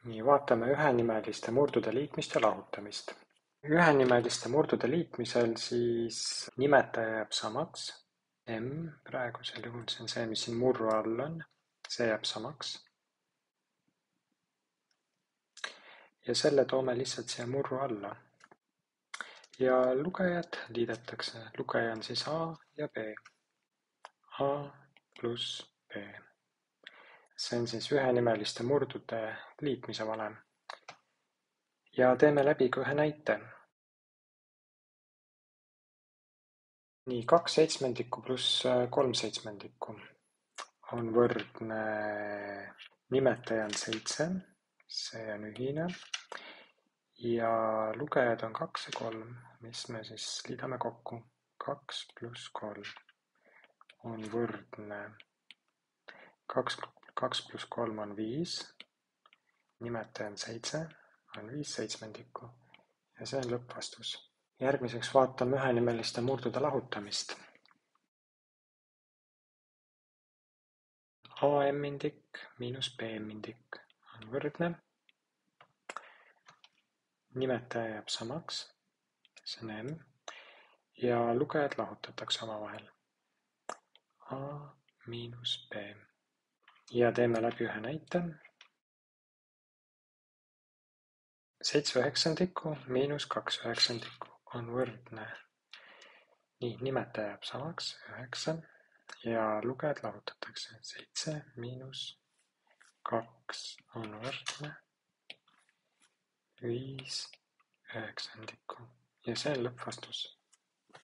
Nii, vaatame ühenimeliste murdude liitmist ja lahutamist. Ühenimeliste murdude liitmisel siis nimetaja jääb samaks. M praegusel juhul, see on see, mis siin murru all on. See jääb samaks. Ja selle toome lihtsalt siia murru alla. Ja lugejad liidetakse. Lugeja on siis A ja B. A plus B. See on siis ühenimeliste murdude liitmise valem. Ja teeme läbi ka ühe näite. Nii, 2/7 pluss 3/7 on võrdne, nimetaja on 7, see on ühine, ja lugejad on 2 ja 3, mis me siis liidame kokku. 2 pluss 3 on võrdne, 2 pluss 3 on 5, nimetaja on 7, on 5/7 ja see on lõppvastus. Järgmiseks vaatame ühenimeliste murdude lahutamist. A-M-indik miinus B-M-indik on võrdne. Nimetaja jääb samaks, see on M, ja lugejad lahutatakse omavahel. A miinus B. Ja teeme läbi ühe näite. 7/9 miinus 2/9 on võrdne. Nii, nimetaja jääb samaks, 9, ja lugejad lahutatakse. 7 miinus 2 on võrdne 5/9 ja see on lõppvastus.